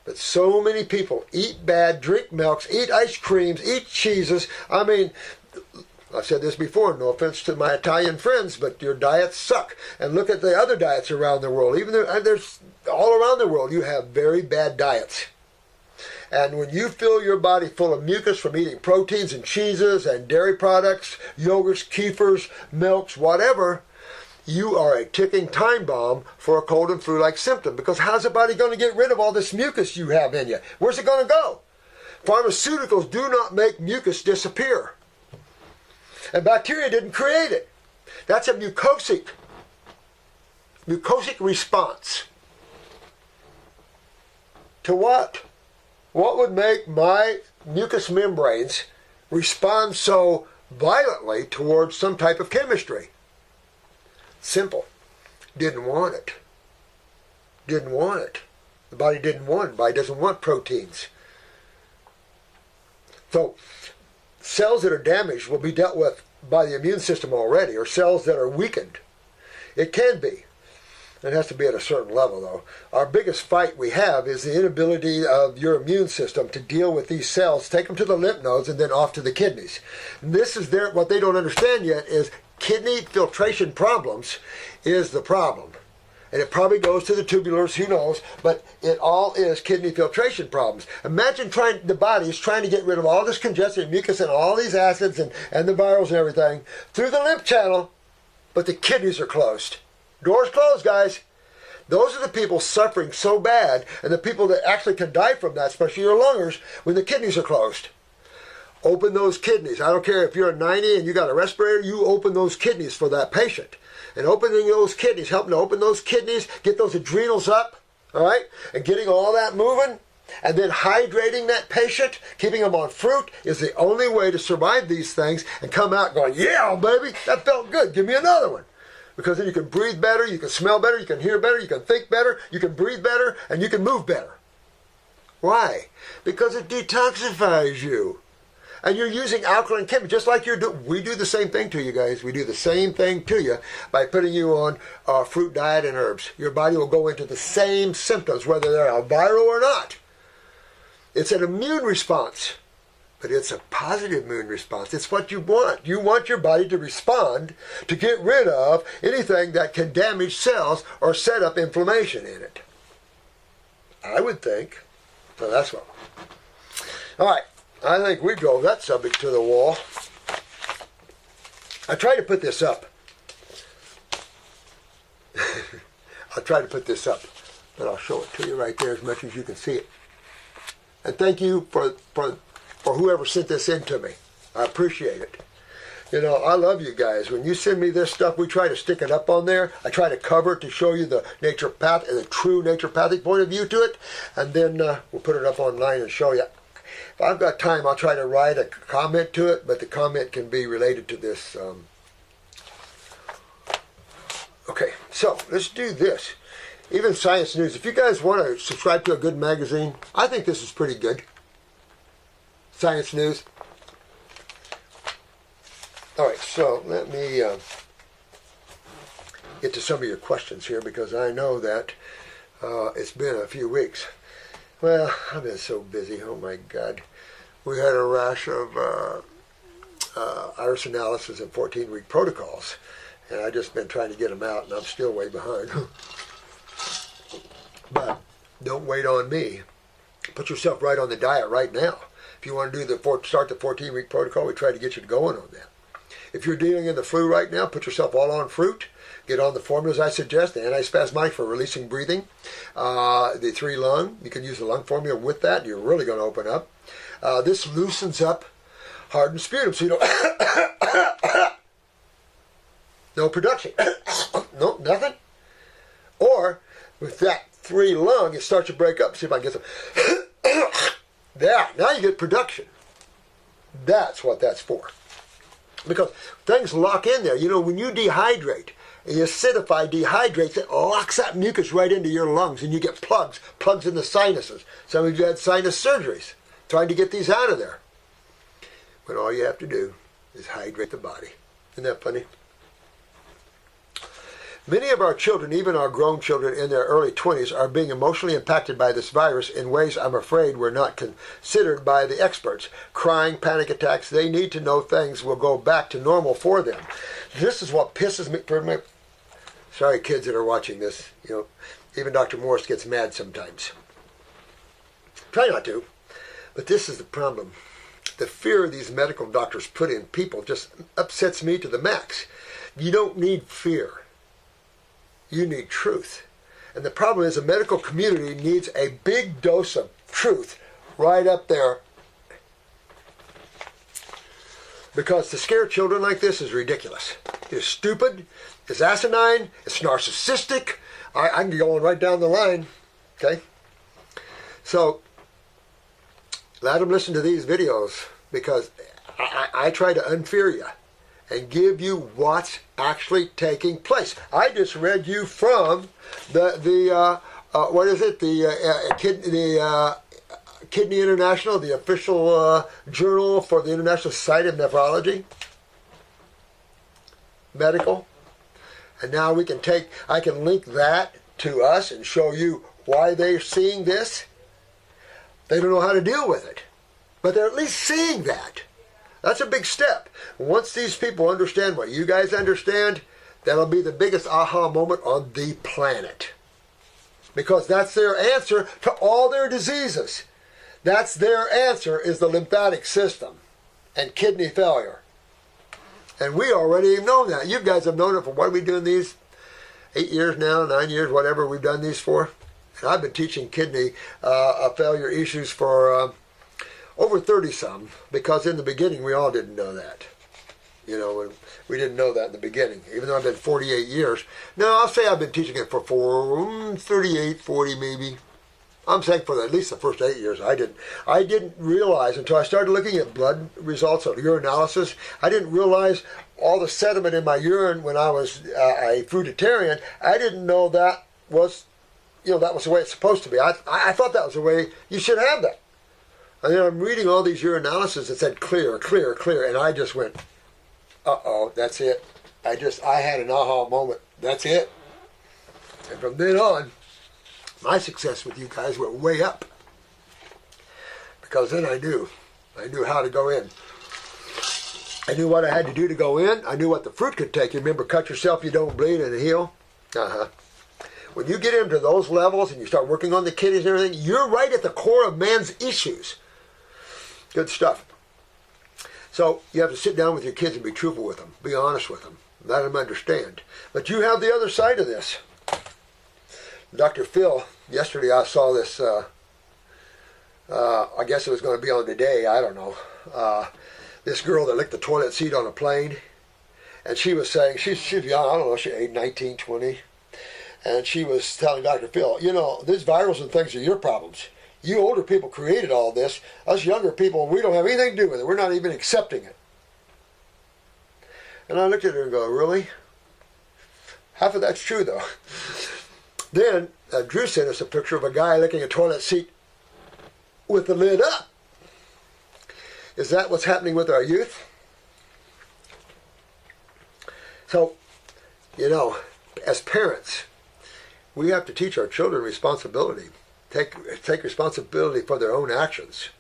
But so many people eat bad, drink milks, eat ice creams, eat cheeses. I mean, I've said this before, no offense to my Italian friends, but your diets suck. And look at the other diets around the world. Even there's all around the world, you have very bad diets. And when you fill your body full of mucus from eating proteins and cheeses and dairy products, yogurts, kefirs, milks, whatever, you are a ticking time bomb for a cold and flu-like symptom. Because how's the body going to get rid of all this mucus you have in you? Where's it going to go? Pharmaceuticals do not make mucus disappear. And bacteria didn't create it. That's a mucosic response. To what? What would make my mucous membranes respond so violently towards some type of chemistry? Simple. Didn't want it. Didn't want it. The body didn't want it. The body doesn't want proteins. So, cells that are damaged will be dealt with by the immune system already, or cells that are weakened. It can be. It has to be at a certain level, though. Our biggest fight we have is the inability of your immune system to deal with these cells, take them to the lymph nodes, and then off to the kidneys. And this is what they don't understand yet is kidney filtration problems is the problem. And it probably goes to the tubulars, who knows, but it all is kidney filtration problems. Imagine the body is trying to get rid of all this congested mucus and all these acids and the virals and everything through the lymph channel, but the kidneys are closed. Doors closed, guys. Those are the people suffering so bad, and the people that actually can die from that, especially your lungers, when the kidneys are closed. Open those kidneys. I don't care if you're a 90 and you got a respirator, you open those kidneys for that patient. And opening those kidneys, helping to open those kidneys, get those adrenals up, all right, and getting all that moving, and then hydrating that patient, keeping them on fruit, is the only way to survive these things and come out going, yeah, baby, that felt good. Give me another one. Because then you can breathe better, you can smell better, you can hear better, you can think better, you can breathe better, and you can move better. Why? Because it detoxifies you. And you're using alkaline chemicals, just like we do the same thing to you guys. We do the same thing to you by putting you on a fruit diet and herbs. Your body will go into the same symptoms, whether they're a viral or not. It's an immune response, but it's a positive immune response. It's what you want. You want your body to respond to get rid of anything that can damage cells or set up inflammation in it. I would think. So that's what. All right. I think we drove that subject to the wall. I tried to put this up. I'll try to put this up, but I'll show it to you right there as much as you can see it. And thank you for whoever sent this in to me. I appreciate it. You know, I love you guys. When you send me this stuff, we try to stick it up on there. I try to cover it to show you the true naturopathic point of view to it, and then we'll put it up online and show you. If I've got time, I'll try to write a comment to it, but the comment can be related to this. Okay, so let's do this. Even Science News, if you guys want to subscribe to a good magazine, I think this is pretty good. Science News. All right, so let me get to some of your questions here, because I know that it's been a few weeks. Well, I've been so busy, oh my God. We had a rash of iris analysis and 14-week protocols, and I've just been trying to get them out, and I'm still way behind. But don't wait on me. Put yourself right on the diet right now. If you want to start the 14-week protocol, we try to get you going on that. If you're dealing in the flu right now, put yourself all on fruit. Get on the formulas I suggest, the antispasmodic for releasing breathing, the 3-lung. You can use the lung formula with that. You're really going to open up. This loosens up hardened sputum, so you don't... No production. No, nothing. Or, with that 3-lung, it starts to break up. See if I can get some... There, now you get production. That's what that's for. Because things lock in there. You know, when you dehydrate, you acidify, dehydrates, it locks that mucus right into your lungs, and you get plugs in the sinuses. Some of you had sinus surgeries, trying to get these out of there. But all you have to do is hydrate the body. Isn't that funny? Many of our children, even our grown children in their early 20s, are being emotionally impacted by this virus in ways I'm afraid were not considered by the experts. Crying, panic attacks, they need to know things will go back to normal for them. This is what pisses me. Sorry, kids that are watching this. Even Dr. Morse gets mad sometimes. Try not to. But this is the problem. The fear these medical doctors put in people just upsets me to the max. You don't need fear. You need truth. And the problem is the medical community needs a big dose of truth right up there. Because to scare children like this is ridiculous. It's stupid, it's asinine, it's narcissistic. I can go on right down the line. Okay? So, let them listen to these videos because I try to unfear you and give you what's actually taking place. I just read you from the Kidney International, the official journal for the International Society of Nephrology, medical, and now I can link that to us and show you why they're seeing this. They don't know how to deal with it, but they're at least seeing that. That's a big step. Once these people understand what you guys understand, that'll be the biggest aha moment on the planet. Because that's their answer to all their diseases. That's their answer is the lymphatic system and kidney failure. And we already have known that. You guys have known it for what are we doing these 8 years now, 9 years, whatever we've done these for. And I've been teaching kidney failure issues for over 30-some, because in the beginning we all didn't know that. We didn't know that in the beginning, even though I've been 48 years. No, I'll say I've been teaching it for 38, 40 maybe. I'm saying for at least the first 8 years. I didn't realize until I started looking at blood results of urinalysis. I didn't realize all the sediment in my urine when I was a fruitarian. I didn't know that was, that was the way it's supposed to be. I thought that was the way you should have that. And then I'm reading all these urinalysis that said clear, clear, clear, and I just went, uh-oh, that's it. I had an aha moment. That's it. And from then on, my success with you guys went way up. Because then I knew how to go in. I knew what I had to do to go in. I knew what the fruit could take. You remember, cut yourself, you don't bleed, and heal? When you get into those levels and you start working on the kidneys and everything, you're right at the core of man's issues. Good stuff. So you have to sit down with your kids and be truthful with them. Be honest with them. Let them understand. But you have the other side of this. Dr. Phil, yesterday I saw this, I guess it was going to be on today, I don't know. This girl that licked the toilet seat on a plane. And she was saying, she's young, I don't know, she's 19, 20. And she was telling Dr. Phil, these virals and things are your problems. You older people created all this. Us younger people, we don't have anything to do with it. We're not even accepting it. And I looked at her and go, really? Half of that's true, though. Then Drew sent us a picture of a guy licking a toilet seat with the lid up. Is that what's happening with our youth? So, as parents, we have to teach our children responsibility. Take responsibility for their own actions.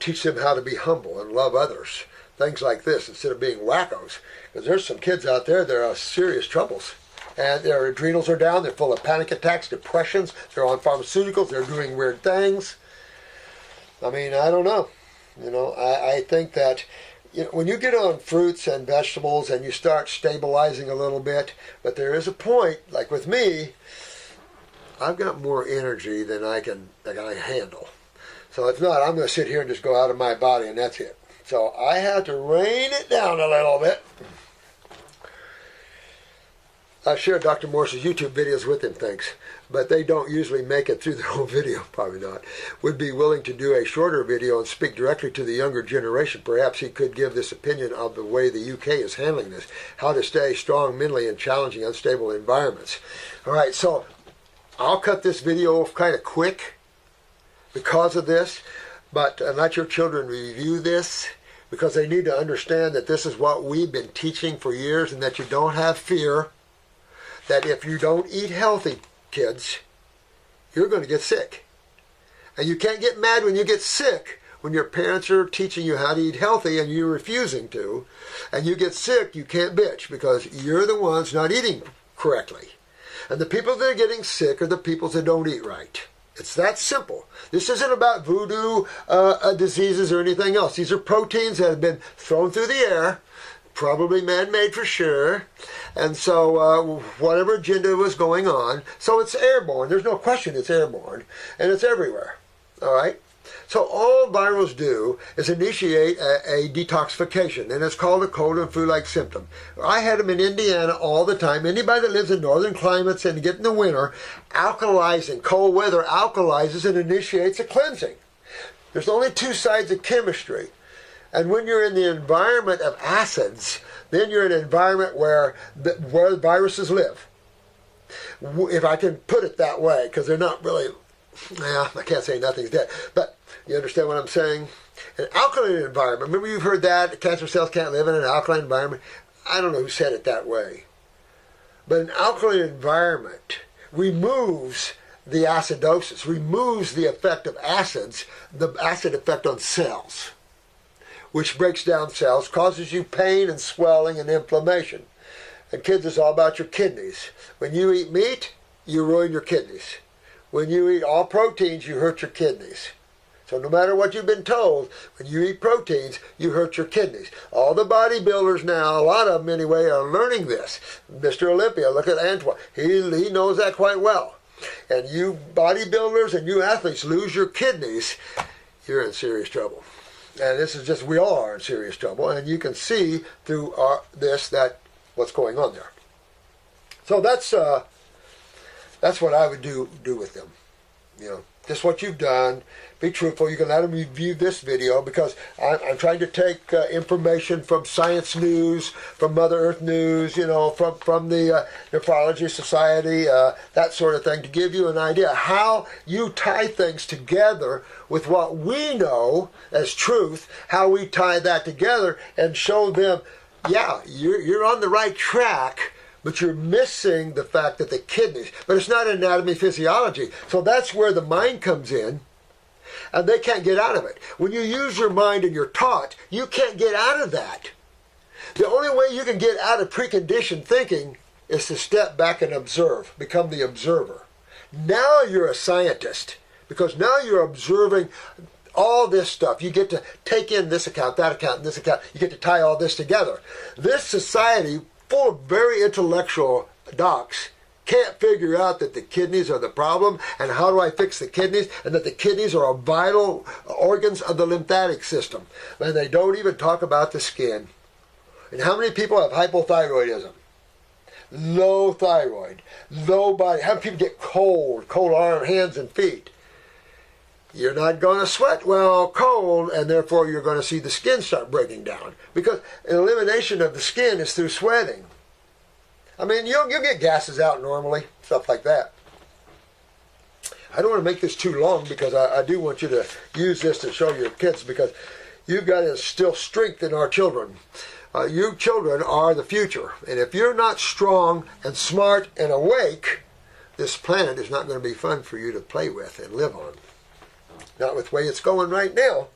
Teach them how to be humble and love others. Things like this instead of being wackos. Because there's some kids out there that are serious troubles. And their adrenals are down. They're full of panic attacks, depressions. They're on pharmaceuticals. They're doing weird things. I mean, I don't know. I think that when you get on fruits and vegetables and you start stabilizing a little bit, but there is a point, like with me, I've got more energy than I can handle. So it's not, I'm going to sit here and just go out of my body and that's it. So I have to rein it down a little bit. I've shared Dr. Morse's YouTube videos with him, thanks. But they don't usually make it through the whole video, probably not. Would be willing to do a shorter video and speak directly to the younger generation. Perhaps he could give this opinion of the way the UK is handling this. How to stay strong mentally in challenging, unstable environments. All right, so I'll cut this video off kind of quick because of this. But let your children review this because they need to understand that this is what we've been teaching for years and that you don't have fear. that if you don't eat healthy, kids, you're going to get sick. And you can't get mad when you get sick, when your parents are teaching you how to eat healthy and you're refusing to, and you get sick, you can't bitch because you're the ones not eating correctly. And the people that are getting sick are the people that don't eat right. It's that simple. This isn't about voodoo diseases or anything else. These are proteins that have been thrown through the air, probably man-made for sure. And so whatever agenda was going on, so it's airborne. There's no question it's airborne. And it's everywhere. All right? So all virals do is initiate a detoxification, and it's called a cold and flu-like symptom. I had them in Indiana all the time. Anybody that lives in northern climates and get in the winter, alkalizing, cold weather alkalizes and initiates a cleansing. There's only two sides of chemistry. And when you're in the environment of acids, then you're in an environment where viruses live. If I can put it that way, because they're not really, I can't say nothing's dead, but you understand what I'm saying? An alkaline environment, remember you've heard that, cancer cells can't live in an alkaline environment? I don't know who said it that way. But an alkaline environment removes the acidosis, removes the effect of acids, the acid effect on cells, which breaks down cells, causes you pain and swelling and inflammation. And kids, it's all about your kidneys. When you eat meat, you ruin your kidneys. When you eat all proteins, you hurt your kidneys. So no matter what you've been told, when you eat proteins, you hurt your kidneys. All the bodybuilders now, a lot of them anyway, are learning this. Mr. Olympia, look at Antoine. He knows that quite well. And you bodybuilders and you athletes lose your kidneys, you're in serious trouble. And this is just, we all are in serious trouble. And you can see through this that what's going on there. So that's what I would do with them. You know, just what you've done. Be truthful. You can let them review this video because I'm trying to take information from Science News, from Mother Earth News, you know, from the Nephrology Society, that sort of thing, to give you an idea how you tie things together with what we know as truth, how we tie that together and show them, yeah, you're on the right track, but you're missing the fact that the kidneys, but it's not anatomy, physiology. So that's where the mind comes in, and they can't get out of it. When you use your mind and you're taught, you can't get out of that. The only way you can get out of preconditioned thinking is to step back and observe, become the observer. Now you're a scientist, because now you're observing all this stuff. You get to take in this account, that account, and this account. You get to tie all this together. This society, full of very intellectual docs, can't figure out that the kidneys are the problem and how do I fix the kidneys, and that the kidneys are vital organs of the lymphatic system. And they don't even talk about the skin. And how many people have hypothyroidism? Low thyroid, low body. How many people get cold arm, hands, and feet? You're not going to sweat well cold, and therefore you're going to see the skin start breaking down. Because elimination of the skin is through sweating. I mean, you'll get gases out normally, stuff like that. I don't want to make this too long because I do want you to use this to show your kids, because you've got to instill strength in our children. You children are the future. And if you're not strong and smart and awake, this planet is not going to be fun for you to play with and live on. Not with the way it's going right now.